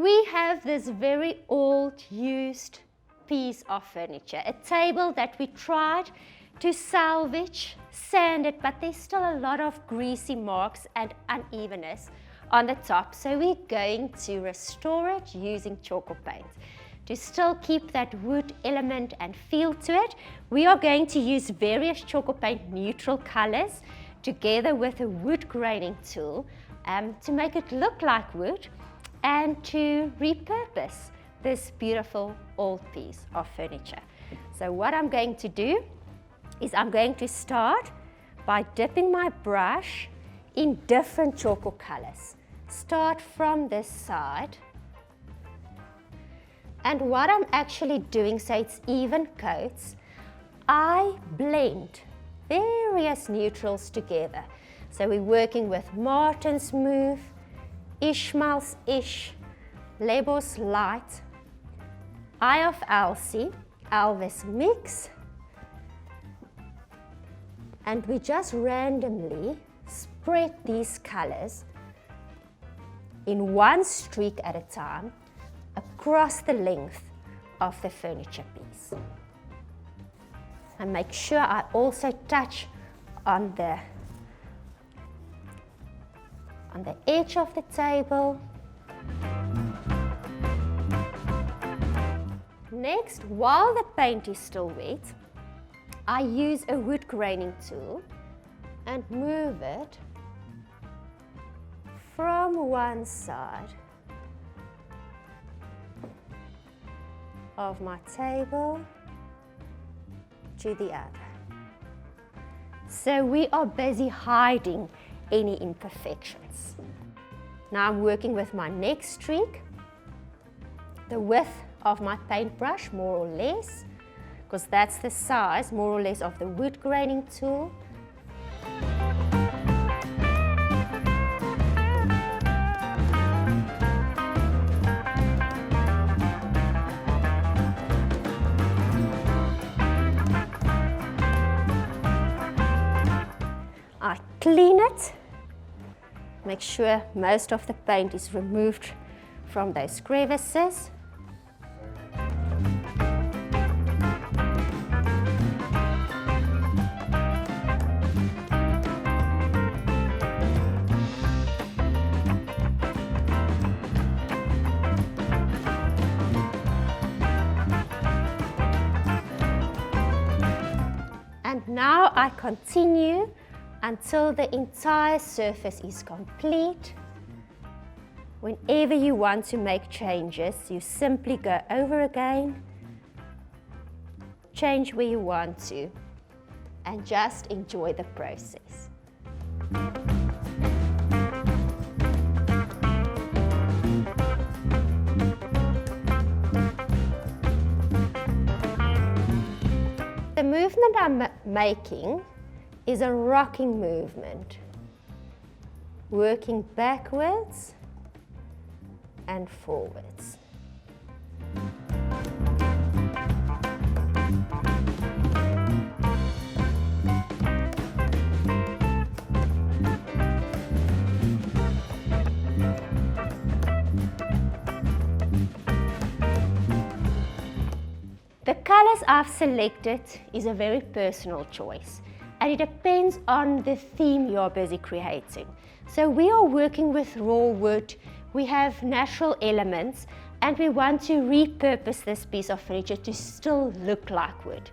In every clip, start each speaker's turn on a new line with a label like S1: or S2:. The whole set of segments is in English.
S1: we have this very old used piece of furniture, a table that we tried to salvage, sand it, but there's still a lot of greasy marks and unevenness on the top. So we're going to restore it using Tjhoko Paint. To still keep that wood element and feel to it, we are going to use various Tjhoko Paint neutral colors together with a wood graining tool to make it look like wood and to repurpose this beautiful old piece of furniture. So what I'm going to do is I'm going to start by dipping my brush in different Tjhoko colors. Start from this side. And what I'm actually doing, so it's even coats, I blend various neutrals together. So we're working with Martin's Move, Ishmael's Ish, Lebos Light, Eye of Elsie, Elvis Mix, and we just randomly spread these colors in one streak at a time across the length of the furniture piece. And make sure I also touch on the edge of the table. Next, while the paint is still wet, I use a wood graining tool and move it from one side of my table to the other. So we are busy hiding any imperfections. Now I'm working with my next streak, the width of my paintbrush more or less, because that's the size more or less of the wood graining tool. I clean it, make sure most of the paint is removed from those crevices. And now I continue until the entire surface is complete. Whenever you want to make changes, you simply go over again, change where you want to, and just enjoy the process. The movement I'm making is a rocking movement, working backwards and forwards. The colors I've selected is a very personal choice, and it depends on the theme you're busy creating. So we are working with raw wood, we have natural elements, and we want to repurpose this piece of furniture to still look like wood.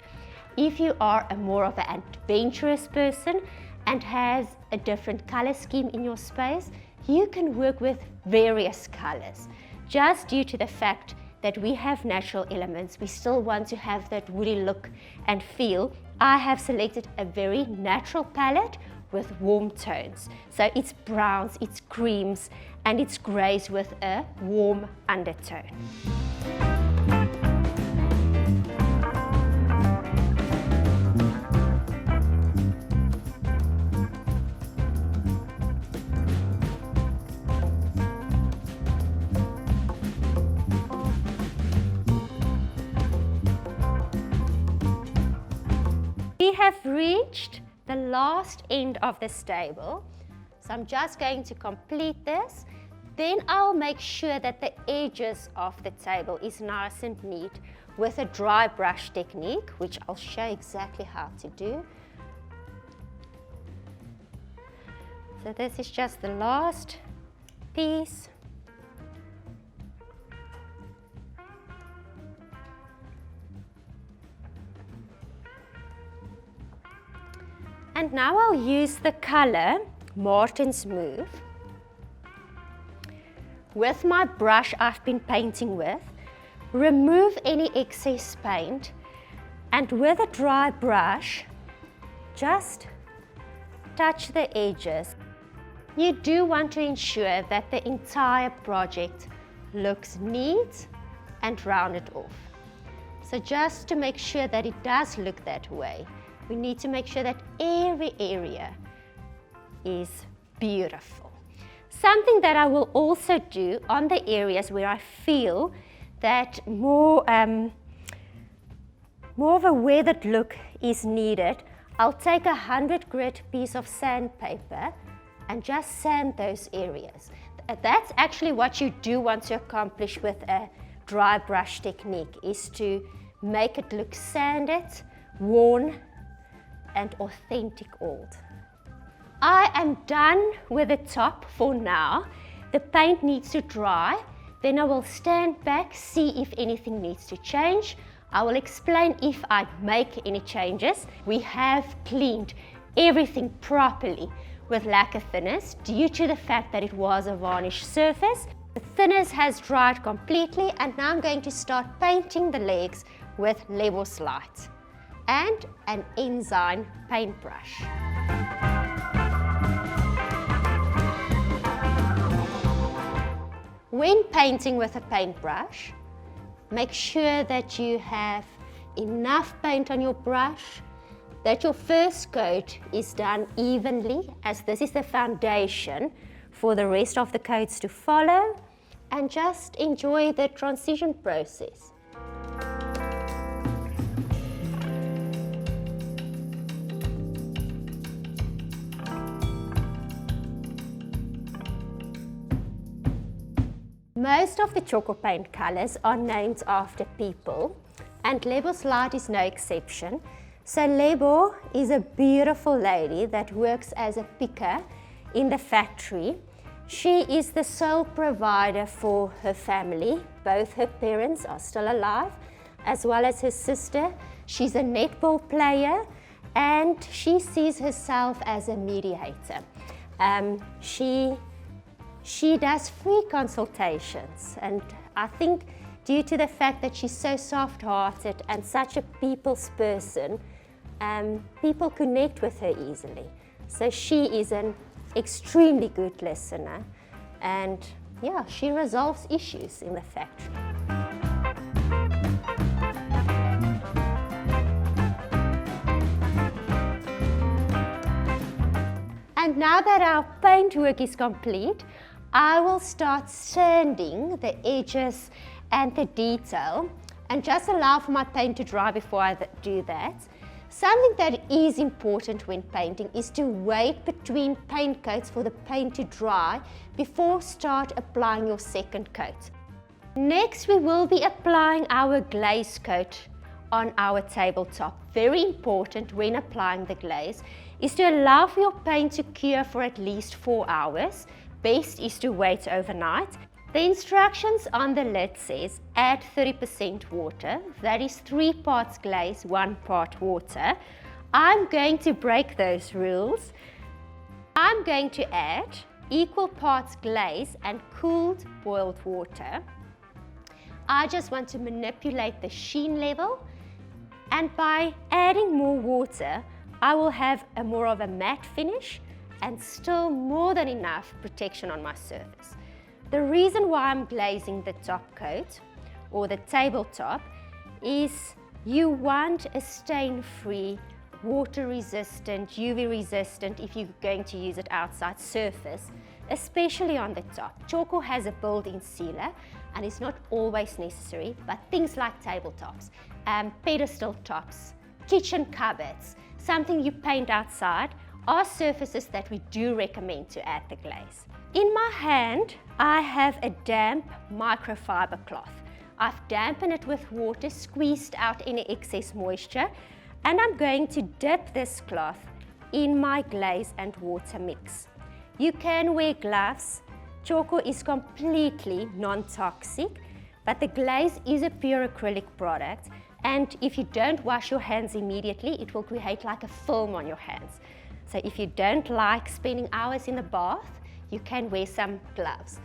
S1: If you are more of an adventurous person and has a different color scheme in your space, you can work with various colors. Just due to the fact that we have natural elements, we still want to have that woody look and feel. I have selected a very natural palette with warm tones. So it's browns, it's creams, and it's grays with a warm undertone. We have reached the last end of this table, so I'm just going to complete this Then I'll make sure that the edges of the table is nice and neat with a dry brush technique, which I'll show exactly how to do. So this is just the last piece. And now I'll use the color Martin's Move with my brush I've been painting with, remove any excess paint, and with a dry brush, just touch the edges. You do want to ensure that the entire project looks neat and rounded off. So just to make sure that it does look that way, we need to make sure that every area is beautiful. Something that I will also do on the areas where I feel that more of a weathered look is needed, I'll take a 100 grit piece of sandpaper and just sand those areas. That's actually what you do want to accomplish with a dry brush technique, is to make it look sanded, worn, and authentic old. I am done with the top for now. The paint needs to dry. Then I will stand back, see if anything needs to change. I will explain if I make any changes. We have cleaned everything properly with lacquer thinners due to the fact that it was a varnish surface. The thinners has dried completely, and now I'm going to start painting the legs with level light and an enzyme paintbrush. When painting with a paintbrush, make sure that you have enough paint on your brush, that your first coat is done evenly, as this is the foundation for the rest of the coats to follow, and just enjoy the transition process. Most of the Tjhoko Paint colours are named after people, and Lebo's Light is no exception. So Lebo is a beautiful lady that works as a picker in the factory. She is the sole provider for her family. Both her parents are still alive, as well as her sister. She's a netball player, and she sees herself as a mediator. She does free consultations, and I think due to the fact that she's so soft-hearted and such a people's person, people connect with her easily. So she is an extremely good listener, and yeah, she resolves issues in the factory. And now that our paint work is complete, I will start sanding the edges and the detail, and just allow for my paint to dry before I do that. Something that is important when painting is to wait between paint coats for the paint to dry before start applying your second coat. Next, we will be applying our glaze coat on our tabletop. Very important when applying the glaze is to allow for your paint to cure for at least 4 hours. Best is to wait overnight. The instructions on the lid says add 30% water, that is 3 parts glaze, 1 part water. I'm going to break those rules. I'm going to add equal parts glaze and cooled boiled water. I just want to manipulate the sheen level, and by adding more water, I will have more of a matte finish and still more than enough protection on my surface. The reason why I'm glazing the top coat or the tabletop is you want a stain-free, water-resistant, UV-resistant, if you're going to use it outside, surface, especially on the top. Tjhoko has a built-in sealer, and it's not always necessary, but things like tabletops, pedestal tops, kitchen cupboards, something you paint outside, are surfaces that we do recommend to add the glaze. In my hand, I have a damp microfiber cloth. I've dampened it with water, squeezed out any excess moisture, and I'm going to dip this cloth in my glaze and water mix. You can wear gloves. Tjhoko is completely non-toxic, but the glaze is a pure acrylic product, and if you don't wash your hands immediately, it will create like a film on your hands. So if you don't like spending hours in the bath, you can wear some gloves.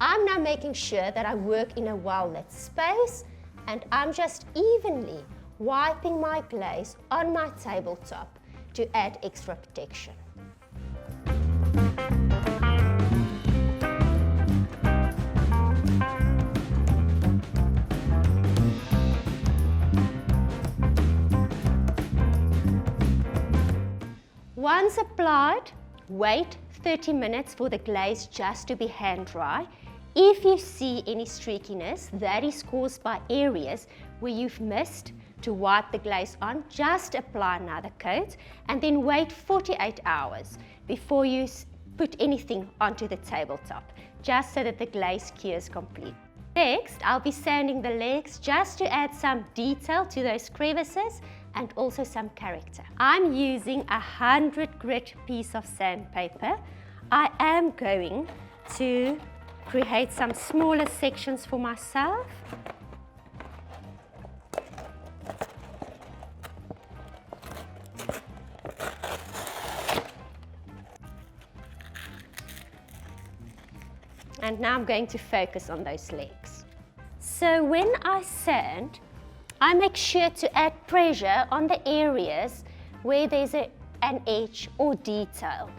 S1: I'm now making sure that I work in a well-lit space, and I'm just evenly wiping my glaze on my tabletop to add extra protection. Once applied, wait 30 minutes for the glaze just to be hand dry. If you see any streakiness, that is caused by areas where you've missed to wipe the glaze on. Just apply another coat and then wait 48 hours before you put anything onto the tabletop, just so that the glaze cures completely. Next, I'll be sanding the legs just to add some detail to those crevices and also some character. I'm using a 100 grit piece of sandpaper. I am going to create some smaller sections for myself. And now I'm going to focus on those legs. So when I sand, I make sure to add pressure on the areas where there's an edge or detail.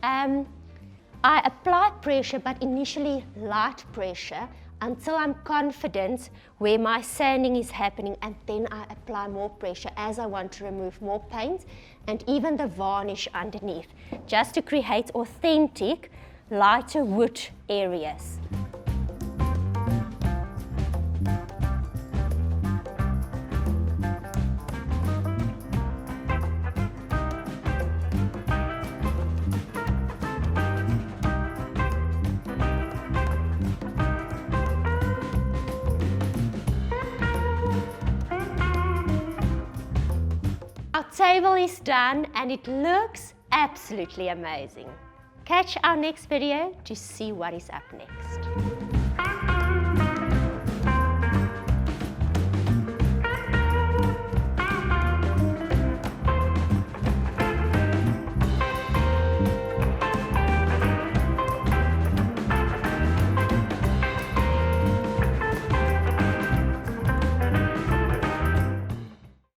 S1: I apply pressure, but initially light pressure, until I'm confident where my sanding is happening, and then I apply more pressure as I want to remove more paint and even the varnish underneath, just to create authentic, lighter wood areas. Our table is done and it looks absolutely amazing. Catch our next video to see what is up next.